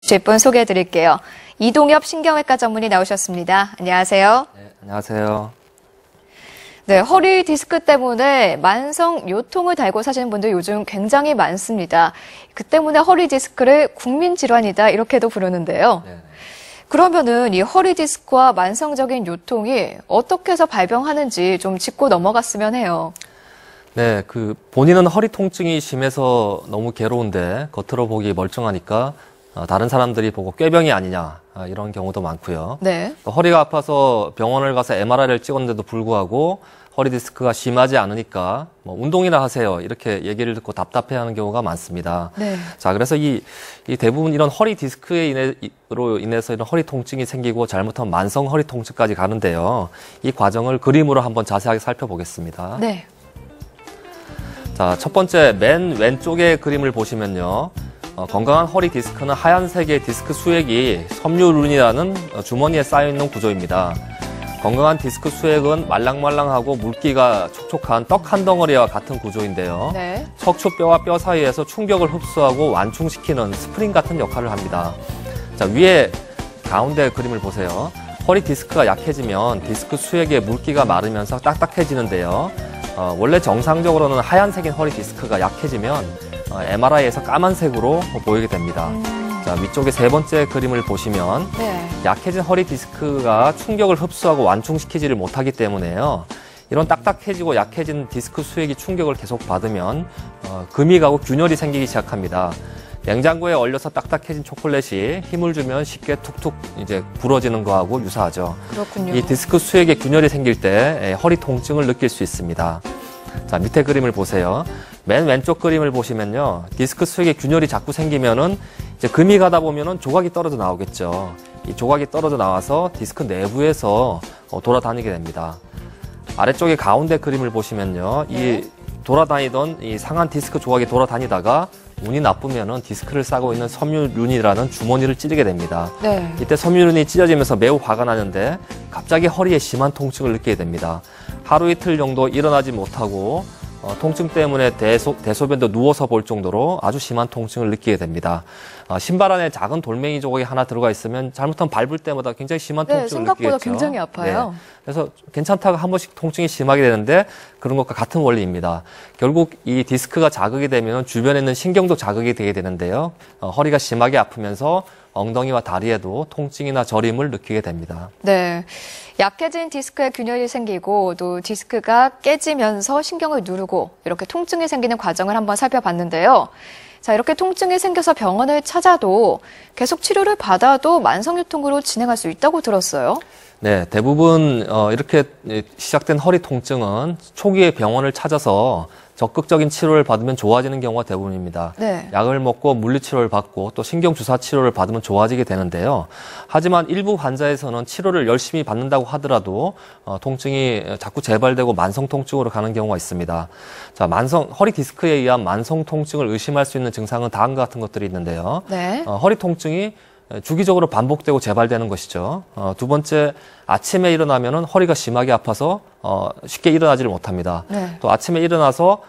10분 소개해 드릴게요. 이동엽 신경외과 전문의 나오셨습니다. 안녕하세요. 네, 안녕하세요. 네, 허리 디스크 때문에 만성 요통을 달고 사시는 분들 요즘 굉장히 많습니다. 그 때문에 허리 디스크를 국민질환이다 이렇게도 부르는데요. 네. 그러면은 이 허리 디스크와 만성적인 요통이 어떻게 해서 발병하는지 좀 짚고 넘어갔으면 해요. 네, 본인은 허리 통증이 심해서 너무 괴로운데 겉으로 보기 멀쩡하니까 다른 사람들이 보고 꾀병이 아니냐 이런 경우도 많고요. 네. 또 허리가 아파서 병원을 가서 MRI를 찍었는데도 불구하고 허리 디스크가 심하지 않으니까 운동이나 하세요 이렇게 얘기를 듣고 답답해하는 경우가 많습니다. 네. 자, 그래서 이 대부분 이런 허리 디스크로 인해서 이런 허리 통증이 생기고 잘못하면 만성 허리 통증까지 가는데요. 이 과정을 그림으로 한번 자세하게 살펴보겠습니다. 네. 자, 첫 번째 맨 왼쪽의 그림을 보시면요. 건강한 허리 디스크는 하얀색의 디스크 수액이 섬유륜이라는 주머니에 쌓여있는 구조입니다. 건강한 디스크 수액은 말랑말랑하고 물기가 촉촉한 떡 한 덩어리와 같은 구조인데요. 네. 척추뼈와 뼈 사이에서 충격을 흡수하고 완충시키는 스프링 같은 역할을 합니다. 자, 위에 가운데 그림을 보세요. 허리 디스크가 약해지면 디스크 수액의 물기가 마르면서 딱딱해지는데요. 원래 정상적으로는 하얀색인 허리 디스크가 약해지면 MRI에서 까만색으로 보이게 됩니다. 자, 위쪽에 세 번째 그림을 보시면 네. 약해진 허리 디스크가 충격을 흡수하고 완충시키지를 못하기 때문에요. 이런 딱딱해지고 약해진 디스크 수액이 충격을 계속 받으면 금이 가고 균열이 생기기 시작합니다. 냉장고에 얼려서 딱딱해진 초콜릿이 힘을 주면 쉽게 툭툭 이제 부러지는 거하고 유사하죠. 그렇군요. 이 디스크 수액에 균열이 생길 때 허리 통증을 느낄 수 있습니다. 자, 밑에 그림을 보세요. 맨 왼쪽 그림을 보시면요. 디스크 수액에 균열이 자꾸 생기면은 이제 금이 가다 보면은 조각이 떨어져 나오겠죠. 이 조각이 떨어져 나와서 디스크 내부에서 돌아다니게 됩니다. 아래쪽에 가운데 그림을 보시면요. 네. 이 돌아다니던 이 상한 디스크 조각이 돌아다니다가 운이 나쁘면은 디스크를 싸고 있는 섬유륜이라는 주머니를 찌르게 됩니다. 네. 이때 섬유륜이 찢어지면서 매우 화가 나는데 갑자기 허리에 심한 통증을 느끼게 됩니다. 하루 이틀 정도 일어나지 못하고 통증 때문에 대소변도 누워서 볼 정도로 아주 심한 통증을 느끼게 됩니다. 신발 안에 작은 돌멩이 조각이 하나 들어가 있으면 잘못하면 밟을 때마다 굉장히 심한 통증을 느끼겠죠. 생각보다 굉장히 아파요. 네. 그래서 괜찮다가 한 번씩 통증이 심하게 되는데 그런 것과 같은 원리입니다. 결국 이 디스크가 자극이 되면 주변에 있는 신경도 자극이 되게 되는데요. 허리가 심하게 아프면서 엉덩이와 다리에도 통증이나 저림을 느끼게 됩니다. 네. 약해진 디스크에 균열이 생기고 또 디스크가 깨지면서 신경을 누르고 이렇게 통증이 생기는 과정을 한번 살펴봤는데요. 자, 이렇게 통증이 생겨서 병원을 찾아도 계속 치료를 받아도 만성요통으로 진행할 수 있다고 들었어요. 네, 대부분 이렇게 시작된 허리 통증은 초기에 병원을 찾아서 적극적인 치료를 받으면 좋아지는 경우가 대부분입니다. 네. 약을 먹고 물리치료를 받고 또 신경주사 치료를 받으면 좋아지게 되는데요. 하지만 일부 환자에서는 치료를 열심히 받는다고 하더라도 통증이 자꾸 재발되고 만성 통증으로 가는 경우가 있습니다. 자, 허리 디스크에 의한 만성 통증을 의심할 수 있는 증상은 다음과 같은 것들이 있는데요. 네. 허리 통증이 주기적으로 반복되고 재발되는 것이죠. 두 번째, 아침에 일어나면은 허리가 심하게 아파서 쉽게 일어나지를 못합니다. 네. 또 아침에 일어나서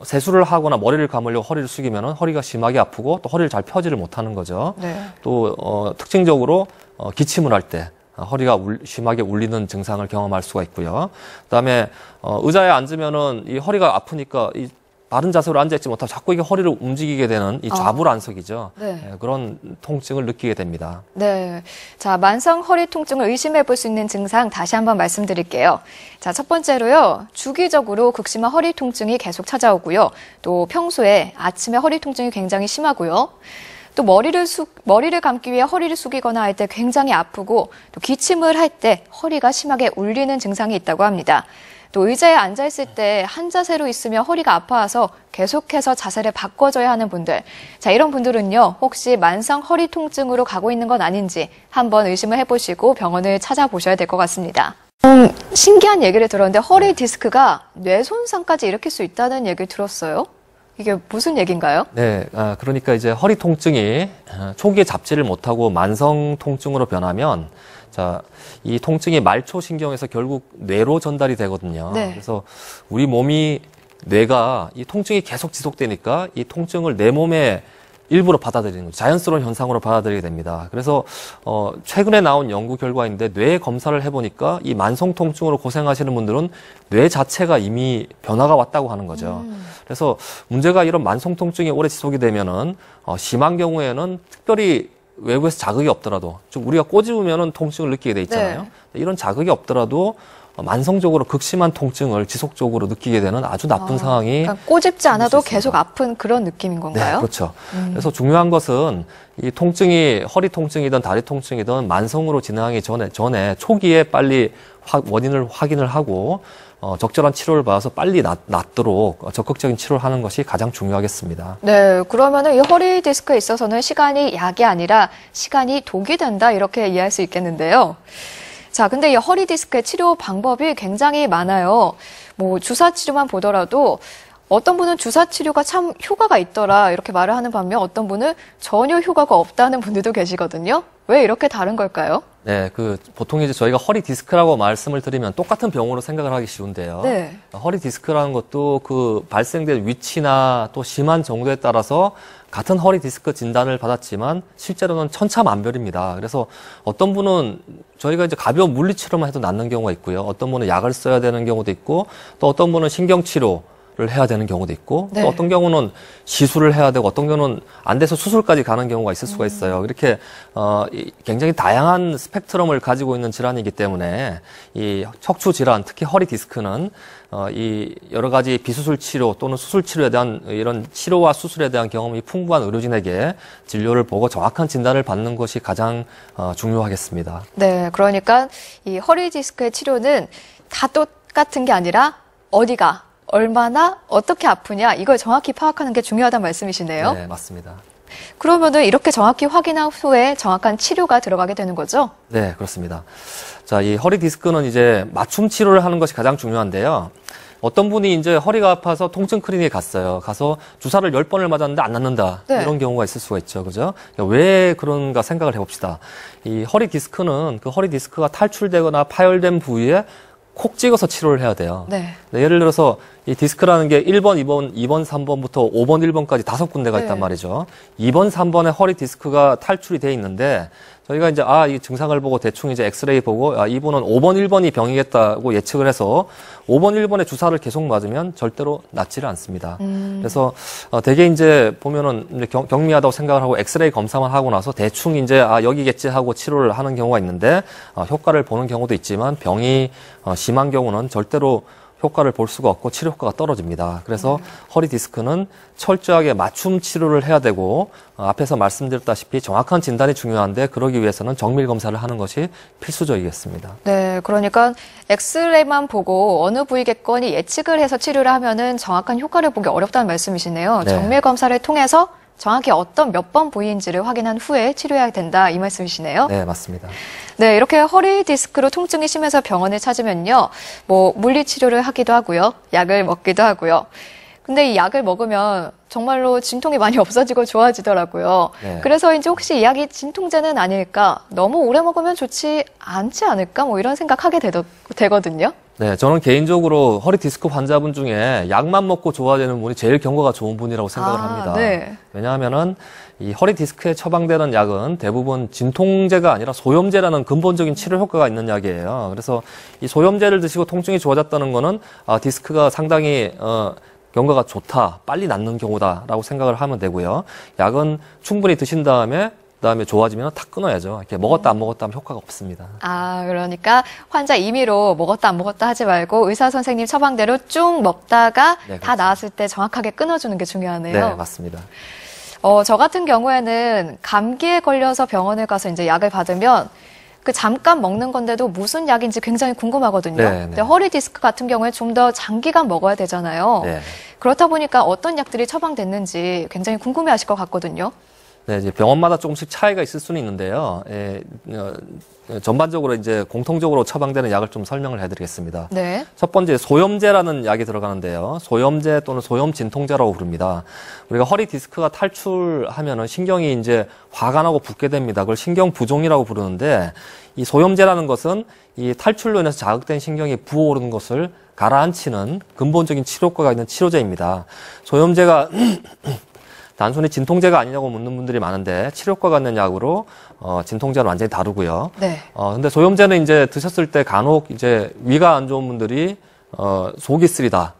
세수를 하거나 머리를 감으려고 허리를 숙이면은 허리가 심하게 아프고 또 허리를 잘 펴지를 못하는 거죠. 네. 또 특징적으로 기침을 할 때 허리가 심하게 울리는 증상을 경험할 수가 있고요. 그다음에 의자에 앉으면은 이 허리가 아프니까 이 바른 자세로 앉아있지 못하고 자꾸 이게 허리를 움직이게 되는 이 좌불안석이죠. 네. 그런 통증을 느끼게 됩니다. 네. 자, 만성 허리 통증을 의심해 볼 수 있는 증상 다시 한번 말씀드릴게요. 자, 첫 번째로요. 주기적으로 극심한 허리 통증이 계속 찾아오고요. 또 평소에 아침에 허리 통증이 굉장히 심하고요. 또 머리를 감기 위해 허리를 숙이거나 할 때 굉장히 아프고 또 기침을 할 때 허리가 심하게 울리는 증상이 있다고 합니다. 또 의자에 앉아있을 때 한 자세로 있으면 허리가 아파서 계속해서 자세를 바꿔줘야 하는 분들. 자, 이런 분들은요, 혹시 만성 허리 통증으로 가고 있는 건 아닌지 한번 의심을 해보시고 병원을 찾아보셔야 될 것 같습니다. 신기한 얘기를 들었는데 허리 디스크가 뇌 손상까지 일으킬 수 있다는 얘기를 들었어요. 이게 무슨 얘기인가요? 네, 그러니까 이제 허리 통증이 초기에 잡지를 못하고 만성 통증으로 변하면 자, 이 통증이 말초신경에서 결국 뇌로 전달이 되거든요. 네. 그래서 우리 뇌가 이 통증이 계속 지속되니까 이 통증을 내 몸에 일부러 받아들이는 거죠. 자연스러운 현상으로 받아들이게 됩니다. 그래서 최근에 나온 연구 결과인데 뇌 검사를 해보니까 이 만성 통증으로 고생하시는 분들은 뇌 자체가 이미 변화가 왔다고 하는 거죠. 그래서 문제가 이런 만성 통증이 오래 지속이 되면은 심한 경우에는 특별히 외부에서 자극이 없더라도 좀 우리가 꼬집으면은 통증을 느끼게 돼 있잖아요. 네. 이런 자극이 없더라도 만성적으로 극심한 통증을 지속적으로 느끼게 되는 아주 나쁜 상황이 그러니까 꼬집지 않아도 계속 아픈 그런 느낌인 건가요? 네, 그렇죠. 그래서 중요한 것은 이 통증이 허리 통증이든 다리 통증이든 만성으로 진행하기 전에 초기에 빨리 원인을 확인을 하고 적절한 치료를 받아서 빨리 낫도록 적극적인 치료를 하는 것이 가장 중요하겠습니다. 네, 그러면은 이 허리 디스크에 있어서는 시간이 약이 아니라 시간이 독이 된다 이렇게 이해할 수 있겠는데요. 자, 근데 이 허리 디스크의 치료 방법이 굉장히 많아요. 뭐 주사 치료만 보더라도 어떤 분은 주사 치료가 참 효과가 있더라 이렇게 말을 하는 반면 어떤 분은 전혀 효과가 없다는 분들도 계시거든요. 왜 이렇게 다른 걸까요? 네, 보통 이제 저희가 허리 디스크라고 말씀을 드리면 똑같은 병으로 생각을 하기 쉬운데요. 네. 허리 디스크라는 것도 발생된 위치나 또 심한 정도에 따라서 같은 허리 디스크 진단을 받았지만 실제로는 천차만별입니다. 그래서 어떤 분은 저희가 이제 가벼운 물리치료만 해도 낫는 경우가 있고요. 어떤 분은 약을 써야 되는 경우도 있고 또 어떤 분은 신경치료 를 해야 되는 경우도 있고 네. 또 어떤 경우는 시술을 해야 되고 어떤 경우는 안 돼서 수술까지 가는 경우가 있을 수가 있어요. 이렇게 굉장히 다양한 스펙트럼을 가지고 있는 질환이기 때문에 이 척추 질환, 특히 허리 디스크는 이 여러 가지 비수술 치료 또는 수술 치료에 대한 이런 치료와 수술에 대한 경험이 풍부한 의료진에게 진료를 보고 정확한 진단을 받는 것이 가장 중요하겠습니다. 네, 그러니까 이 허리 디스크의 치료는 다 똑같은 게 아니라 어디가 얼마나 어떻게 아프냐 이걸 정확히 파악하는 게 중요하다는 말씀이시네요. 네, 맞습니다. 그러면은 이렇게 정확히 확인한 후에 정확한 치료가 들어가게 되는 거죠? 네, 그렇습니다. 자, 이 허리 디스크는 이제 맞춤 치료를 하는 것이 가장 중요한데요. 어떤 분이 이제 허리가 아파서 통증 클리닉에 갔어요. 가서 주사를 10번을 맞았는데 안 낫는다. 네. 이런 경우가 있을 수가 있죠. 그죠? 왜 그런가 생각을 해봅시다. 이 허리 디스크는 그 허리 디스크가 탈출되거나 파열된 부위에 콕 찍어서 치료를 해야 돼요. 네. 네, 예를 들어서 이 디스크라는 게 1번, 2번, 3번부터 5번, 1번까지 5군데가 있단 말이죠. 2번, 3번에 허리 디스크가 탈출이 돼 있는데 저희가 이제 이 증상을 보고 대충 이제 엑스레이 보고 이분은 5번, 1번이 병이겠다고 예측을 해서 5번, 1번에 주사를 계속 맞으면 절대로 낫지를 않습니다. 그래서 되게 이제 보면은 이제 경미하다고 생각을 하고 엑스레이 검사만 하고 나서 대충 이제 여기겠지 하고 치료를 하는 경우가 있는데 효과를 보는 경우도 있지만 병이 심한 경우는 절대로 효과를 볼 수가 없고 치료 효과가 떨어집니다. 그래서 허리 디스크는 철저하게 맞춤 치료를 해야 되고 앞에서 말씀드렸다시피 정확한 진단이 중요한데 그러기 위해서는 정밀 검사를 하는 것이 필수적이겠습니다. 네, 그러니까 엑스레이만 보고 어느 부위겠거니 예측을 해서 치료를 하면은 정확한 효과를 보기 어렵다는 말씀이시네요. 네. 정밀 검사를 통해서 정확히 어떤 몇 번 부위인지를 확인한 후에 치료해야 된다 이 말씀이시네요. 네, 맞습니다. 네, 이렇게 허리 디스크로 통증이 심해서 병원을 찾으면요. 뭐 물리치료를 하기도 하고요. 약을 먹기도 하고요. 근데 이 약을 먹으면 정말로 진통이 많이 없어지고 좋아지더라고요. 네. 그래서인지 혹시 이 약이 진통제는 아닐까? 너무 오래 먹으면 좋지 않지 않을까? 뭐 이런 생각하게 되거든요. 네, 저는 개인적으로 허리 디스크 환자분 중에 약만 먹고 좋아지는 분이 제일 경과가 좋은 분이라고 생각을 합니다. 네. 왜냐하면은 이 허리 디스크에 처방되는 약은 대부분 진통제가 아니라 소염제라는 근본적인 치료 효과가 있는 약이에요. 그래서 이 소염제를 드시고 통증이 좋아졌다는 거는 디스크가 상당히 경과가 좋다, 빨리 낫는 경우다라고 생각을 하면 되고요. 약은 충분히 드신 다음에 좋아지면 탁 끊어야죠. 이렇게 먹었다 안 먹었다 하면 효과가 없습니다. 그러니까 환자 임의로 먹었다 안 먹었다 하지 말고 의사 선생님 처방대로 쭉 먹다가 네, 다 나았을 때 정확하게 끊어주는 게 중요하네요. 네, 맞습니다. 저 같은 경우에는 감기에 걸려서 병원에 가서 이제 약을 받으면 그 잠깐 먹는 건데도 무슨 약인지 굉장히 궁금하거든요. 네, 네. 근데 허리 디스크 같은 경우에 좀 더 장기간 먹어야 되잖아요. 네. 그렇다 보니까 어떤 약들이 처방됐는지 굉장히 궁금해하실 것 같거든요. 네, 이제 병원마다 조금씩 차이가 있을 수는 있는데요. 전반적으로 이제 공통적으로 처방되는 약을 좀 설명을 해드리겠습니다. 네. 첫 번째 소염제라는 약이 들어가는데요. 소염제 또는 소염 진통제라고 부릅니다. 우리가 허리 디스크가 탈출하면은 신경이 이제 화가 나고 붓게 됩니다. 그걸 신경 부종이라고 부르는데 이 소염제라는 것은 이 탈출로 인해서 자극된 신경이 부어오르는 것을 가라앉히는 근본적인 치료 효과가 있는 치료제입니다. 소염제가 단순히 진통제가 아니냐고 묻는 분들이 많은데 치료 효과가 있는 약으로 진통제는 완전히 다르고요. 네. 근데 소염제는 이제 드셨을 때 간혹 이제 위가 안 좋은 분들이 속이 쓰리다.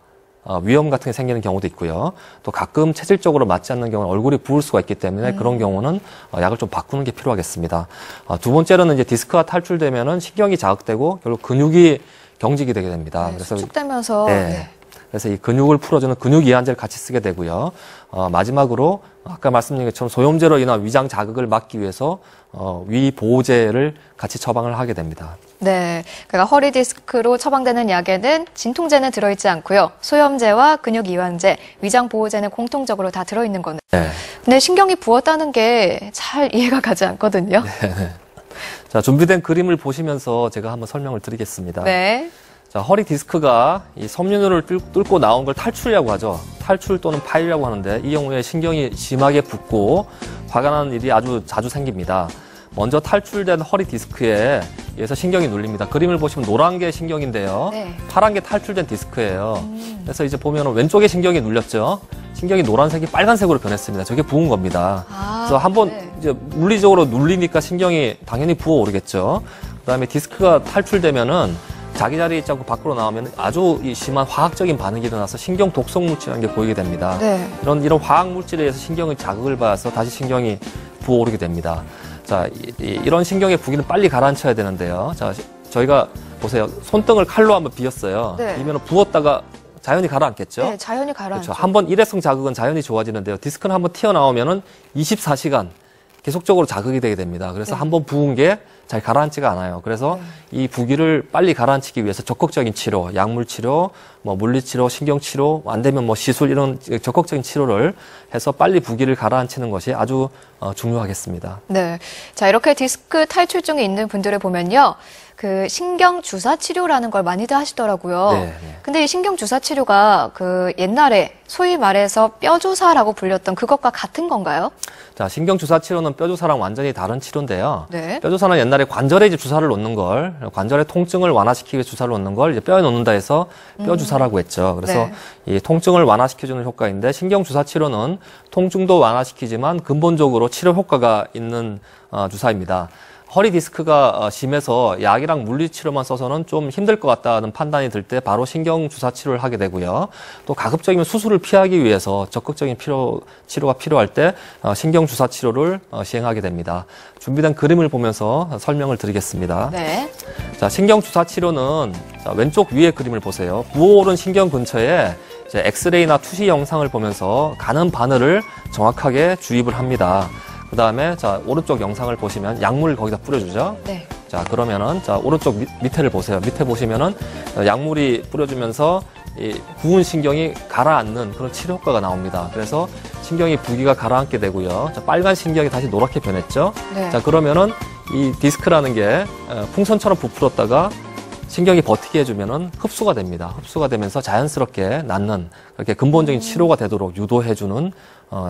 위염 같은 게 생기는 경우도 있고요. 또 가끔 체질적으로 맞지 않는 경우는 얼굴이 부을 수가 있기 때문에 그런 경우는 약을 좀 바꾸는 게 필요하겠습니다. 두 번째로는 이제 디스크가 탈출되면은 신경이 자극되고 결국 근육이 경직이 되게 됩니다. 네, 그래서 수축되면서 네. 네. 그래서 이 근육을 풀어주는 근육 이완제를 같이 쓰게 되고요. 마지막으로 아까 말씀드린 것처럼 소염제로 인한 위장 자극을 막기 위해서 위 보호제를 같이 처방을 하게 됩니다. 네, 그러니까 허리 디스크로 처방되는 약에는 진통제는 들어있지 않고요. 소염제와 근육 이완제, 위장 보호제는 공통적으로 다 들어있는 거는. 네. 근데 신경이 부었다는 게 잘 이해가 가지 않거든요. 네. 자, 준비된 그림을 보시면서 제가 한번 설명을 드리겠습니다. 네. 자, 허리 디스크가 이 섬유누를 뚫고 나온 걸 탈출이라고 하죠. 탈출 또는 파열이라고 하는데 이 경우에 신경이 심하게 붓고 화가 나는 일이 아주 자주 생깁니다. 먼저 탈출된 허리 디스크에 의해서 신경이 눌립니다. 그림을 보시면 노란 게 신경인데요. 네. 파란 게 탈출된 디스크예요. 그래서 이제 보면 왼쪽에 신경이 눌렸죠. 신경이 노란색이 빨간색으로 변했습니다. 저게 부은 겁니다. 그래서 한번 네. 이제 물리적으로 눌리니까 신경이 당연히 부어오르겠죠. 그다음에 디스크가 탈출되면은 자기 자리에 있지 않고 밖으로 나오면 아주 심한 화학적인 반응이 일어나서 신경 독성 물질이라는 게 보이게 됩니다. 네. 이런 화학 물질에 의해서 신경의 자극을 받아서 다시 신경이 부어오르게 됩니다. 자, 이런 신경의 부기는 빨리 가라앉혀야 되는데요. 자, 저희가 보세요. 손등을 칼로 한번 비었어요. 네. 비면 부었다가 자연히 가라앉겠죠. 네, 자연히 가라앉죠. 그렇죠. 한번 일회성 자극은 자연히 좋아지는데요. 디스크는 한번 튀어나오면은 24시간 계속적으로 자극이 되게 됩니다. 그래서 네. 한번 부은 게 잘 가라앉지가 않아요. 그래서 이 부기를 빨리 가라앉히기 위해서 적극적인 치료, 약물 치료, 물리 치료, 신경 치료, 안 되면 시술 이런 적극적인 치료를 해서 빨리 부기를 가라앉히는 것이 아주 중요하겠습니다. 네. 자, 이렇게 디스크 탈출증이 있는 분들을 보면요. 그 신경 주사 치료라는 걸 많이들 하시더라고요. 네, 네. 근데 이 신경 주사 치료가 그 옛날에 소위 말해서 뼈 주사라고 불렸던 그것과 같은 건가요? 자, 신경 주사 치료는 뼈 주사랑 완전히 다른 치료인데요. 네. 뼈 주사는 옛날에 관절에 이제 주사를 놓는 걸, 관절의 통증을 완화시키기 위해서 주사를 놓는 걸 이제 뼈에 놓는다 해서 뼈 주사라고 했죠. 그래서 네. 이 통증을 완화시켜주는 효과인데 신경 주사 치료는 통증도 완화시키지만 근본적으로 치료 효과가 있는 주사입니다. 허리 디스크가 심해서 약이랑 물리치료만 써서는 좀 힘들 것 같다는 판단이 들 때 바로 신경 주사 치료를 하게 되고요. 또 가급적이면 수술을 피하기 위해서 적극적인 치료가 필요할 때 신경 주사 치료를 시행하게 됩니다. 준비된 그림을 보면서 설명을 드리겠습니다. 네. 자, 신경 주사 치료는 왼쪽 위에 그림을 보세요. 부어오른 신경 근처에 이제 엑스레이나 투시 영상을 보면서 가는 바늘을 정확하게 주입을 합니다. 그 다음에 자 오른쪽 영상을 보시면 약물을 거기다 뿌려주죠. 네. 자 그러면은 자 오른쪽 밑에를 보세요. 밑에 보시면은 약물이 뿌려주면서 이 부은 신경이 가라앉는 그런 치료 효과가 나옵니다. 그래서 신경이 부기가 가라앉게 되고요. 자, 빨간 신경이 다시 노랗게 변했죠. 네. 자 그러면은 이 디스크라는 게 풍선처럼 부풀었다가 신경이 버티게 해주면은 흡수가 됩니다. 흡수가 되면서 자연스럽게 낫는 그렇게 근본적인 치료가 되도록 유도해주는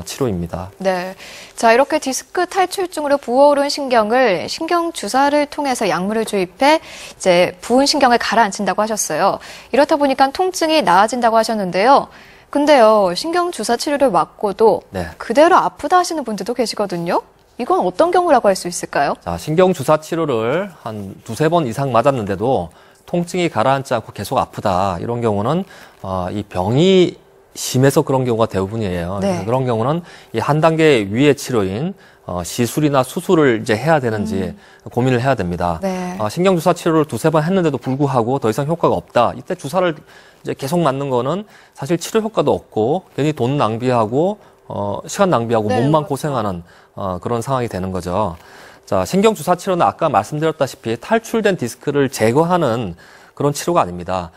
치료입니다. 네. 자, 이렇게 디스크 탈출증으로 부어오른 신경을 신경 주사를 통해서 약물을 주입해 이제 부은 신경을 가라앉힌다고 하셨어요. 이렇다 보니까 통증이 나아진다고 하셨는데요. 근데요, 신경 주사 치료를 맞고도 네. 그대로 아프다 하시는 분들도 계시거든요. 이건 어떤 경우라고 할 수 있을까요? 자, 신경 주사 치료를 한 두세 번 이상 맞았는데도 통증이 가라앉지 않고 계속 아프다. 이런 경우는 이 병이 심해서 그런 경우가 대부분이에요. 네. 그런 경우는 이 한 단계 위의 치료인 시술이나 수술을 이제 해야 되는지 고민을 해야 됩니다. 네. 신경 주사 치료를 두세 번 했는데도 불구하고 더 이상 효과가 없다. 이때 주사를 이제 계속 맞는 거는 사실 치료 효과도 없고 괜히 돈 낭비하고 시간 낭비하고 네, 몸만 맞아요. 고생하는 그런 상황이 되는 거죠. 자, 신경 주사 치료는 아까 말씀드렸다시피 탈출된 디스크를 제거하는 그런 치료가 아닙니다.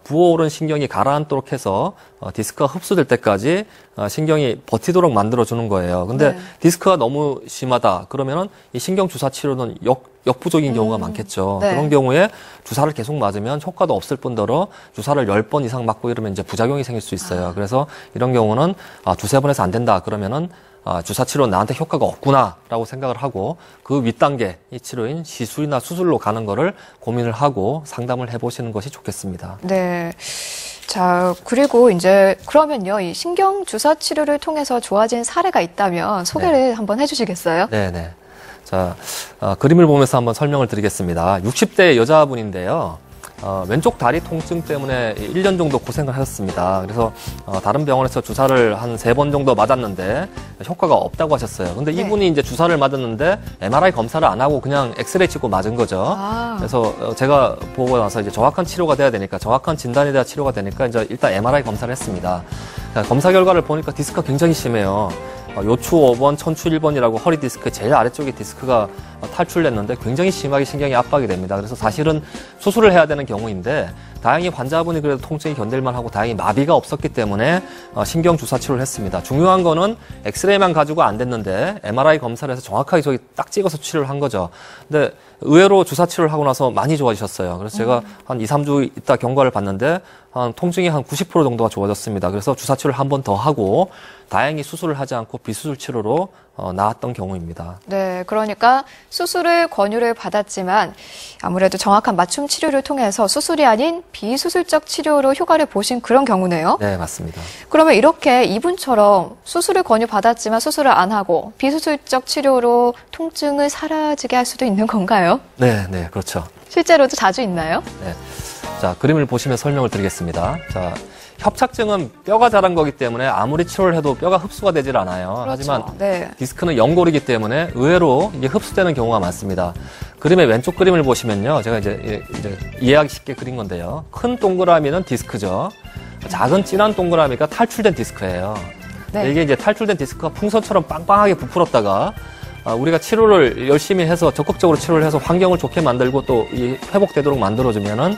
부어오른 신경이 가라앉도록 해서 디스크가 흡수될 때까지 신경이 버티도록 만들어주는 거예요. 근데 네. 디스크가 너무 심하다. 그러면은 이 신경 주사 치료는 역부족인 경우가 많겠죠. 네. 그런 경우에 주사를 계속 맞으면 효과도 없을 뿐더러 주사를 10번 이상 맞고 이러면 이제 부작용이 생길 수 있어요. 그래서 이런 경우는 두세 번 해서 안 된다. 그러면은 주사 치료는 나한테 효과가 없구나라고 생각을 하고 그 윗단계 이 치료인 시술이나 수술로 가는 거를 고민을 하고 상담을 해보시는 것이 좋겠습니다. 네. 자, 그리고 이제 그러면요, 이 신경 주사 치료를 통해서 좋아진 사례가 있다면 소개를 한번 해주시겠어요? 네네. 자, 그림을 보면서 한번 설명을 드리겠습니다. 60대 여자분인데요. 왼쪽 다리 통증 때문에 1년 정도 고생을 하셨습니다. 그래서 다른 병원에서 주사를 한 3번 정도 맞았는데 효과가 없다고 하셨어요. 근데 네. 이분이 이제 주사를 맞았는데 MRI 검사를 안 하고 그냥 엑스레이 찍고 맞은 거죠. 아. 그래서 제가 보고 나서 이제 정확한 치료가 돼야 되니까, 정확한 진단이 돼야 치료가 되니까 이제 일단 MRI 검사를 했습니다. 검사 결과를 보니까 디스크가 굉장히 심해요. 요추 5번, 천추 1번이라고 허리 디스크 제일 아래쪽에 디스크가 탈출됐는데 굉장히 심하게 신경이 압박이 됩니다. 그래서 사실은 수술을 해야 되는 경우인데 다행히 환자분이 그래도 통증이 견딜만 하고 다행히 마비가 없었기 때문에 신경 주사 치료를 했습니다. 중요한 거는 엑스레이만 가지고 안 됐는데 MRI 검사를 해서 정확하게 저기 딱 찍어서 치료를 한 거죠. 근데 의외로 주사 치료를 하고 나서 많이 좋아지셨어요. 그래서 제가 한 2, 3주 있다 경과를 봤는데 통증이 한 90% 정도가 좋아졌습니다. 그래서 주사 치료를 한 번 더 하고 다행히 수술을 하지 않고 비수술 치료로 나았던 경우입니다. 네, 그러니까 수술을 권유를 받았지만 아무래도 정확한 맞춤 치료를 통해서 수술이 아닌 비수술적 치료로 효과를 보신 그런 경우네요. 네, 맞습니다. 그러면 이렇게 이분처럼 수술을 권유받았지만 수술을 안 하고 비수술적 치료로 통증을 사라지게 할 수도 있는 건가요? 네, 네, 그렇죠. 실제로도 자주 있나요? 네. 자, 그림을 보시면 설명을 드리겠습니다. 자, 협착증은 뼈가 자란 거기 때문에 아무리 치료를 해도 뼈가 흡수가 되질 않아요. 그렇죠. 하지만 네. 디스크는 연골이기 때문에 의외로 이게 흡수되는 경우가 많습니다. 그림의 왼쪽 그림을 보시면요. 제가 이제 이해하기 쉽게 그린 건데요. 큰 동그라미는 디스크죠. 작은 진한 동그라미가 탈출된 디스크예요. 네. 이게 이제 탈출된 디스크가 풍선처럼 빵빵하게 부풀었다가 우리가 치료를 열심히 해서 적극적으로 치료를 해서 환경을 좋게 만들고 또 이 회복되도록 만들어주면은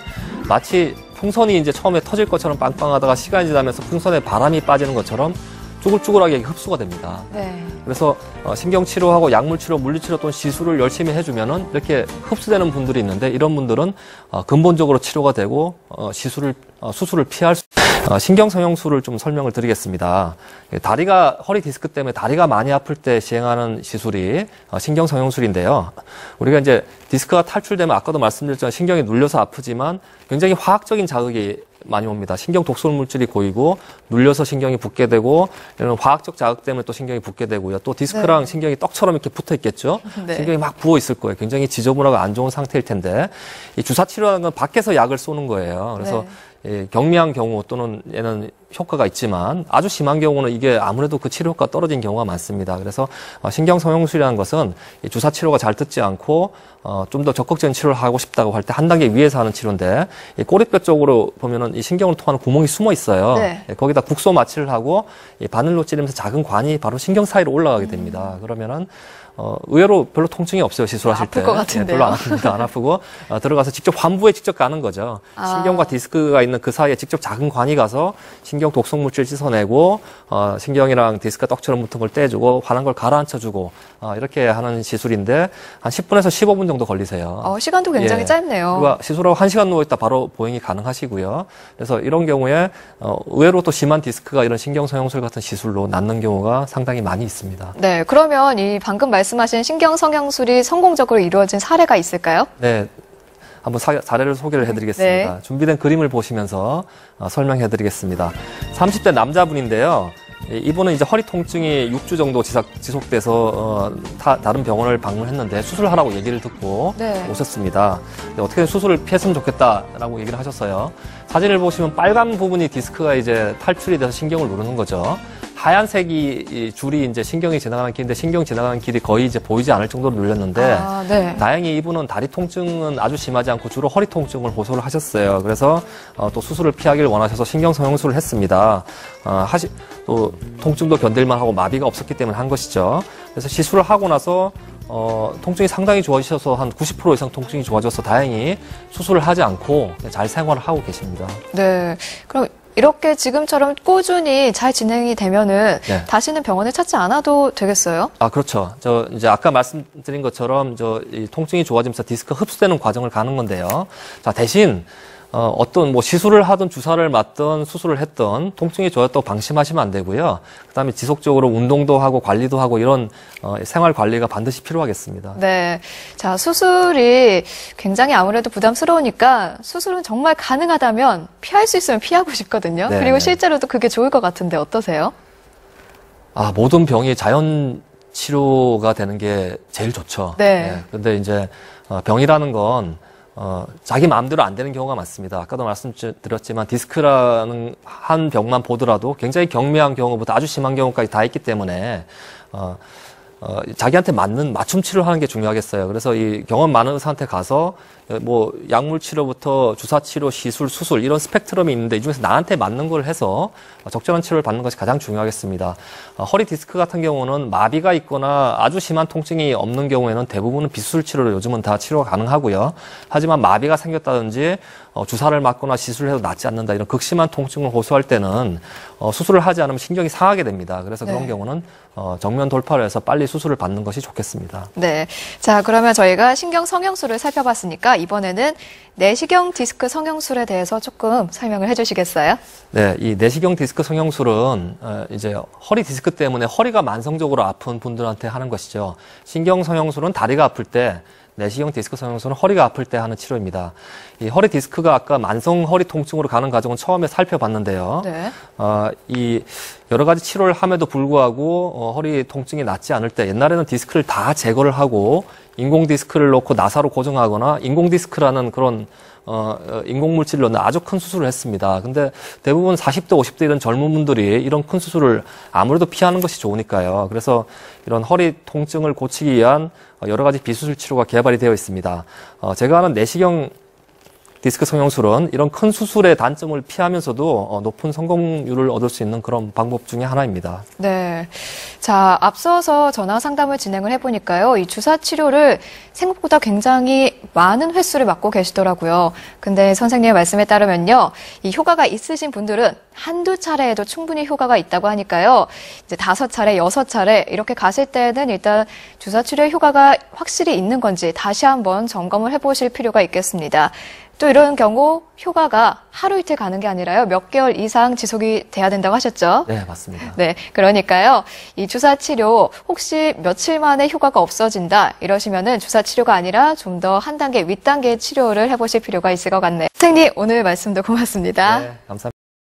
마치 풍선이 이제 처음에 터질 것처럼 빵빵하다가 시간이 지나면서 풍선에 바람이 빠지는 것처럼 쭈글쭈글하게 흡수가 됩니다. 네. 그래서 신경치료하고 약물치료, 물리치료 또는 시술을 열심히 해주면은 이렇게 흡수되는 분들이 있는데 이런 분들은 근본적으로 치료가 되고 수술을 피할 수 신경성형술을 좀 설명을 드리겠습니다. 허리 디스크 때문에 다리가 많이 아플 때 시행하는 시술이 신경성형술인데요. 우리가 이제 디스크가 탈출되면 아까도 말씀드렸지만 신경이 눌려서 아프지만 굉장히 화학적인 자극이 많이 옵니다. 신경 독소 물질이 고이고 눌려서 신경이 붓게 되고 이런 화학적 자극 때문에 또 신경이 붓게 되고요. 또 디스크랑 네. 신경이 떡처럼 이렇게 붙어 있겠죠. 네. 신경이 막 부어 있을 거예요. 굉장히 지저분하고 안 좋은 상태일 텐데 이 주사 치료라는 건 밖에서 약을 쏘는 거예요. 그래서 경미한 경우 또는 얘는 효과가 있지만 아주 심한 경우는 이게 아무래도 그 치료 효과가 떨어진 경우가 많습니다. 그래서 신경성형술이라는 것은 이 주사 치료가 잘 듣지 않고 좀 더 적극적인 치료를 하고 싶다고 할 때 한 단계 위에서 하는 치료인데 이 꼬리뼈 쪽으로 보면은 이 신경을 통하는 구멍이 숨어 있어요. 네. 거기다 국소 마취를 하고 이 바늘로 찌르면서 작은 관이 바로 신경 사이로 올라가게 됩니다. 그러면은 의외로 별로 통증이 없어요, 시술하실 때. 아플 것 같은데요. 별로 안 아픕니다. 안 아프고, 들어가서 직접 환부에 직접 가는 거죠. 신경과 디스크가 있는 그 사이에 직접 작은 관이 가서 신경 독성 물질 씻어내고, 신경이랑 디스크가 떡처럼 붙은 걸 떼주고, 환한 걸 가라앉혀주고, 이렇게 하는 시술인데, 한 10분에서 15분 정도 걸리세요. 시간도 굉장히 짧네요. 그리고 시술하고 1시간 누워있다 바로 보행이 가능하시고요. 그래서 이런 경우에, 의외로 또 심한 디스크가 이런 신경성형술 같은 시술로 낫는 경우가 상당히 많이 있습니다. 네, 그러면 이 방금 말씀하신 신경성형술이 성공적으로 이루어진 사례가 있을까요? 네. 한번 사례를 소개를 해드리겠습니다. 네. 준비된 그림을 보시면서 설명해드리겠습니다. 30대 남자분인데요. 이분은 이제 허리 통증이 6주 정도 지속돼서 다른 병원을 방문했는데 수술하라고 얘기를 듣고 네. 오셨습니다. 어떻게든 수술을 피했으면 좋겠다라고 얘기를 하셨어요. 사진을 보시면 빨간 부분이 디스크가 이제 탈출이 돼서 신경을 누르는 거죠. 하얀색이 줄이 이제 신경이 지나가는 길인데 신경 지나가는 길이 거의 이제 보이지 않을 정도로 눌렸는데 네. 다행히 이분은 다리 통증은 아주 심하지 않고 주로 허리 통증을 호소를 하셨어요. 그래서 또 수술을 피하기를 원하셔서 신경성형술을 했습니다. 또 통증도 견딜만 하고 마비가 없었기 때문에 한 것이죠. 그래서 시술을 하고 나서 통증이 상당히 좋아지셔서 한 90% 이상 통증이 좋아져서 다행히 수술을 하지 않고 잘 생활을 하고 계십니다. 네. 그럼 이렇게 지금처럼 꾸준히 잘 진행이 되면은 네. 다시는 병원을 찾지 않아도 되겠어요? 그렇죠. 이제 아까 말씀드린 것처럼 이 통증이 좋아지면서 디스크 흡수되는 과정을 가는 건데요. 자, 대신 어떤 뭐 시술을 하든 주사를 맞든 수술을 했든 통증이 좋았다고 방심하시면 안 되고요. 그다음에 지속적으로 운동도 하고 관리도 하고 이런 생활 관리가 반드시 필요하겠습니다. 네. 자, 수술이 굉장히 아무래도 부담스러우니까 수술은 정말 가능하다면 피할 수 있으면 피하고 싶거든요. 네. 그리고 실제로도 그게 좋을 것 같은데 어떠세요? 모든 병이 자연 치료가 되는 게 제일 좋죠. 네. 근데 이제 병이라는 건 자기 마음대로 안 되는 경우가 많습니다. 아까도 말씀드렸지만 디스크라는 한 병만 보더라도 굉장히 경미한 경우부터 아주 심한 경우까지 다 있기 때문에 자기한테 맞는 맞춤 치료를 하는 게 중요하겠어요. 그래서 이 경험 많은 의사한테 가서 뭐 약물 치료부터 주사 치료, 시술, 수술 이런 스펙트럼이 있는데 이 중에서 나한테 맞는 걸 해서 적절한 치료를 받는 것이 가장 중요하겠습니다. 허리 디스크 같은 경우는 마비가 있거나 아주 심한 통증이 없는 경우에는 대부분은 비수술 치료로 요즘은 다 치료가 가능하고요. 하지만 마비가 생겼다든지 주사를 맞거나 시술을 해도 낫지 않는다 이런 극심한 통증을 호소할 때는 수술을 하지 않으면 신경이 상하게 됩니다. 그래서 그런 네. 경우는 정면 돌파를 해서 빨리 수술을 받는 것이 좋겠습니다. 네. 자, 그러면 저희가 신경 성형술을 살펴봤으니까 이번에는 내시경 디스크 성형술에 대해서 조금 설명을 해주시겠어요? 네, 이 내시경 디스크 성형술은 이제 허리 디스크 때문에 허리가 만성적으로 아픈 분들한테 하는 것이죠. 신경 성형술은 다리가 아플 때, 내시경 디스크 성형술은 허리가 아플 때 하는 치료입니다. 이 허리 디스크가 아까 만성 허리 통증으로 가는 과정은 처음에 살펴봤는데요. 네. 이 여러 가지 치료를 함에도 불구하고 허리 통증이 낫지 않을 때 옛날에는 디스크를 다 제거를 하고 인공 디스크를 놓고 나사로 고정하거나 인공 디스크라는 그런 인공 물질을 넣는 아주 큰 수술을 했습니다. 근데 대부분 40대, 50대 이런 젊은 분들이 이런 큰 수술을 아무래도 피하는 것이 좋으니까요. 그래서 이런 허리 통증을 고치기 위한 여러 가지 비수술 치료가 개발이 되어 있습니다. 제가 아는 내시경 디스크 성형술은 이런 큰 수술의 단점을 피하면서도 높은 성공률을 얻을 수 있는 그런 방법 중에 하나입니다. 네. 자, 앞서서 전화 상담을 진행을 해보니까요. 이 주사 치료를 생각보다 굉장히 많은 횟수를 맞고 계시더라고요. 근데 선생님의 말씀에 따르면요. 이 효과가 있으신 분들은 한두 차례에도 충분히 효과가 있다고 하니까요. 이제 5차례, 6차례 이렇게 가실 때는 일단 주사 치료의 효과가 확실히 있는 건지 다시 한번 점검을 해보실 필요가 있겠습니다. 또 이런 경우 효과가 하루 이틀 가는 게 아니라요. 몇 개월 이상 지속이 돼야 된다고 하셨죠? 네, 맞습니다. 네, 그러니까요. 이 주사 치료 혹시 며칠 만에 효과가 없어진다 이러시면은 주사 치료가 아니라 좀 더 한 단계 윗단계의 치료를 해보실 필요가 있을 것 같네요. 선생님 오늘 말씀도 고맙습니다. 네, 감사합니다.